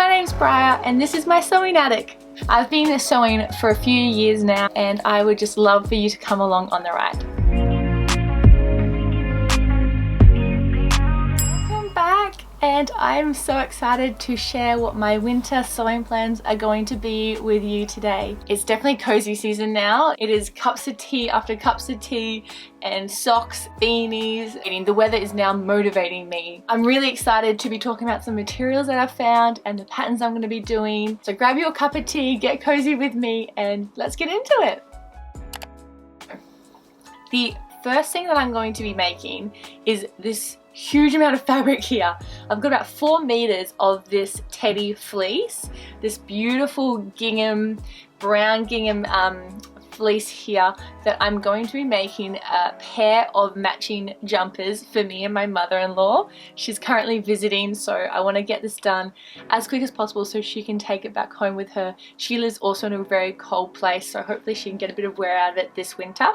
my name's Briar and this is my sewing attic. I've been sewing for a few years now and I would just love for you to come along on the ride. Welcome back, and I'm so excited to share what my winter sewing plans are going to be with you today. It's definitely cozy season now. It is cups of tea after cups of tea and socks, beanies. The weather is now motivating me. I'm really excited to be talking about some materials that I've found and the patterns I'm going to be doing. So grab your cup of tea, get cozy with me, and let's get into it. The first thing that I'm going to be making is this huge amount of fabric here. I've got about 4 meters of this teddy fleece, this beautiful gingham, brown gingham fleece here that I'm going to be making a pair of matching jumpers for me and my mother-in-law. She's currently visiting, so I want to get this done as quick as possible so she can take it back home with her. She lives also in a very cold place, so hopefully she can get a bit of wear out of it this winter.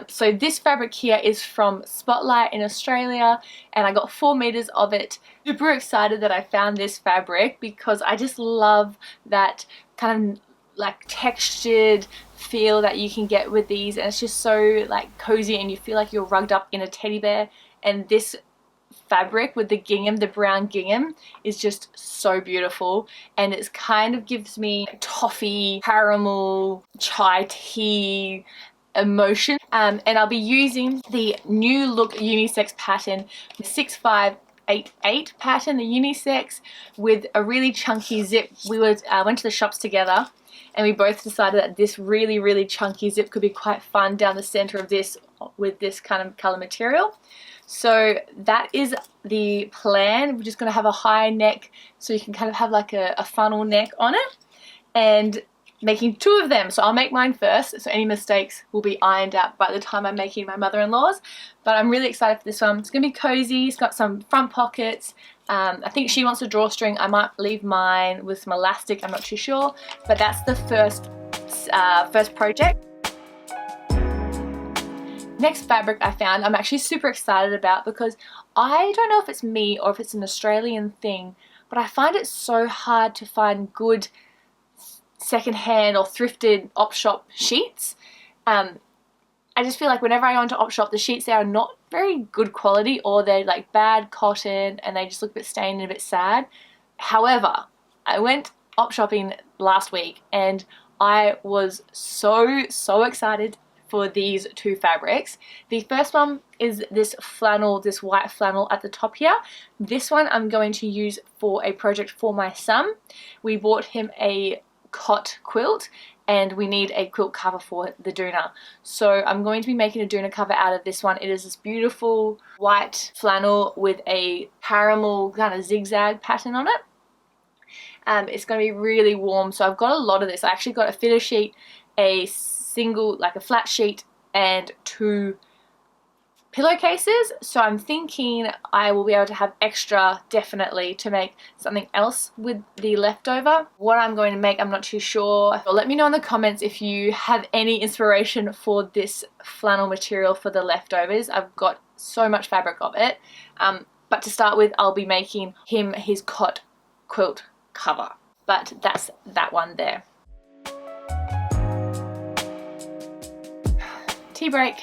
So this fabric here is from Spotlight in Australia and I got 4 meters of it. Super excited that I found this fabric because I just love that kind of like textured feel that you can get with these, and it's just so like cozy and you feel like you're rugged up in a teddy bear. And this fabric with the gingham, the brown gingham, is just so beautiful, and it kind of gives me toffee, caramel, chai tea emotion. And I'll be using the New Look unisex pattern, the 6588 pattern, the unisex, with a really chunky zip. We went to the shops together and we both decided that this really chunky zip could be quite fun down the center of this with this kind of color material. So that is the plan. We're just going to have a high neck so you can kind of have like a funnel neck on it, and making 2 of them. So I'll make mine first, so any mistakes will be ironed out by the time I'm making my mother-in-law's. But I'm really excited for this one. It's going to be cozy. It's got some front pockets. I think she wants a drawstring. I might leave mine with some elastic. I'm not too sure. But that's the first project. Next fabric I found, I'm actually super excited about because I don't know if it's me or if it's an Australian thing, but I find it so hard to find good secondhand or thrifted op shop sheets. I just feel like whenever I go into op shop, the sheets there are not very good quality, or they're like bad cotton and they just look a bit stained and a bit sad. However, I went op shopping last week and I was so excited for these 2 fabrics. The first one is this flannel, this white flannel at the top here. This one I'm going to use for a project for my son. We bought him a cot quilt and we need a quilt cover for the doona. So I'm going to be making a doona cover out of this one. It is this beautiful white flannel with a caramel kind of zigzag pattern on it. It's going to be really warm, so I've got a lot of this. I actually got a filler sheet, a single, like a flat sheet, and 2 pillowcases, so I'm thinking I will be able to have extra definitely to make something else with the leftover. What I'm going to make, I'm not too sure. Let me know in the comments if you have any inspiration for this flannel material for the leftovers. I've got so much fabric of it. But to start with, I'll be making him his cot quilt cover. But that's that one there. Tea break.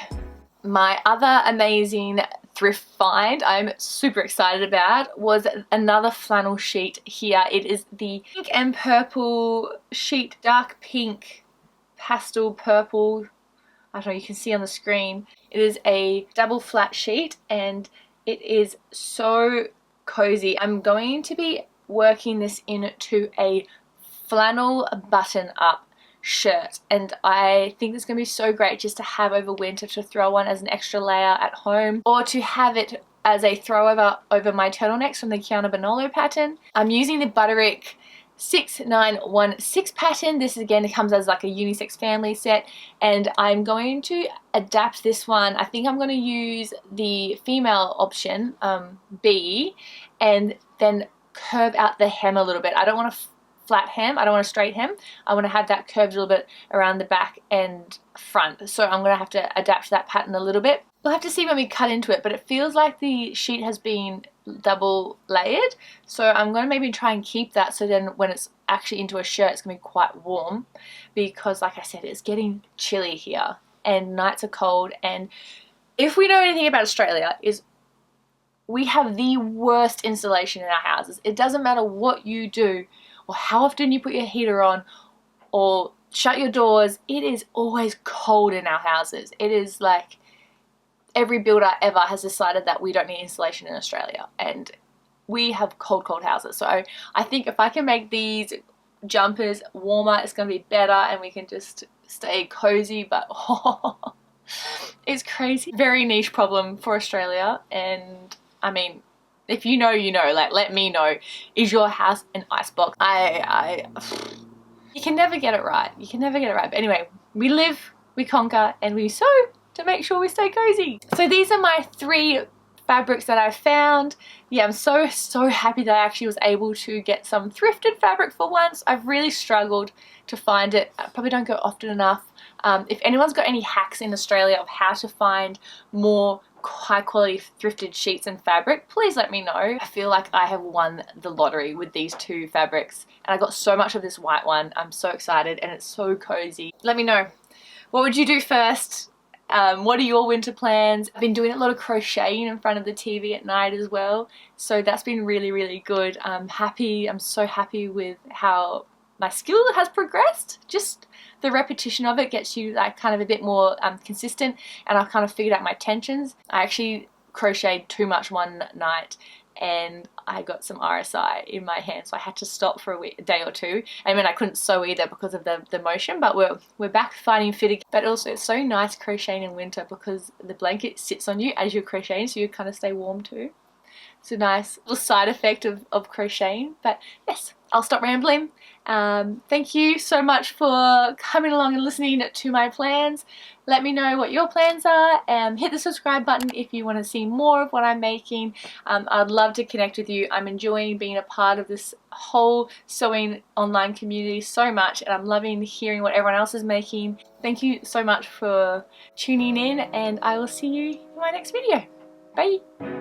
My other amazing thrift find I'm super excited about was another flannel sheet here. It is the pink and purple sheet, dark pink, pastel purple. I don't know, you can see on the screen. It is a double flat sheet and it is so cozy. I'm going to be working this into a flannel button up shirt, and I think it's going to be so great just to have over winter, to throw on as an extra layer at home, or to have it as a throwover over my turtlenecks from the Kiana Bonolo pattern. I'm using the Butterick 6916 pattern. This again comes as like a unisex family set, and I'm going to adapt this one. I think I'm going to use the female option, B, and then curve out the hem a little bit. I don't want to flat hem, I don't want a straight hem. I want to have that curved a little bit around the back and front. So I'm going to have to adapt that pattern a little bit. We'll have to see when we cut into it, but it feels like the sheet has been double layered, so I'm going to maybe try and keep that, so then when it's actually into a shirt it's going to be quite warm, because like I said, it's getting chilly here and nights are cold. And if we know anything about Australia, is we have the worst insulation in our houses. It doesn't matter what you do or how often you put your heater on or shut your doors, it is always cold in our houses. It is like every builder ever has decided that we don't need insulation in Australia, and we have cold houses. So I think if I can make these jumpers warmer, it's going to be better and we can just stay cozy. But oh, it's crazy. Very niche problem for Australia. And I mean, if you know, you know, like let me know, is your house an icebox? You can never get it right. You can never get it right. But anyway, we live, we conquer, and we sew to make sure we stay cozy. So these are my 3 fabrics that I found. Yeah, I'm so happy that I actually was able to get some thrifted fabric for once. I've really struggled to find it. I probably don't go often enough. If anyone's got any hacks in Australia of how to find more high quality thrifted sheets and fabric, please let me know. I feel like I have won the lottery with these 2 fabrics, and I got so much of this white one. I'm so excited and it's so cozy. Let me know, what would you do first? What are your winter plans? I've been doing a lot of crocheting in front of the TV at night as well, so that's been really good. I'm so happy with how my skill has progressed. Just the repetition of it gets you like kind of a bit more consistent, and I've kind of figured out my tensions. I actually crocheted too much one night and I got some RSI in my hand, so I had to stop for a day or 2. I mean, I couldn't sew either because of the motion, but we're back finding fit again. But also it's so nice crocheting in winter because the blanket sits on you as you're crocheting, so you kind of stay warm too. It's a nice little side effect of crocheting. But yes, I'll stop rambling. Thank you so much for coming along and listening to my plans. Let me know what your plans are, and hit the subscribe button if you want to see more of what I'm making. I'd love to connect with you. I'm enjoying being a part of this whole sewing online community so much, and I'm loving hearing what everyone else is making. Thank you so much for tuning in, and I will see you in my next video. Bye!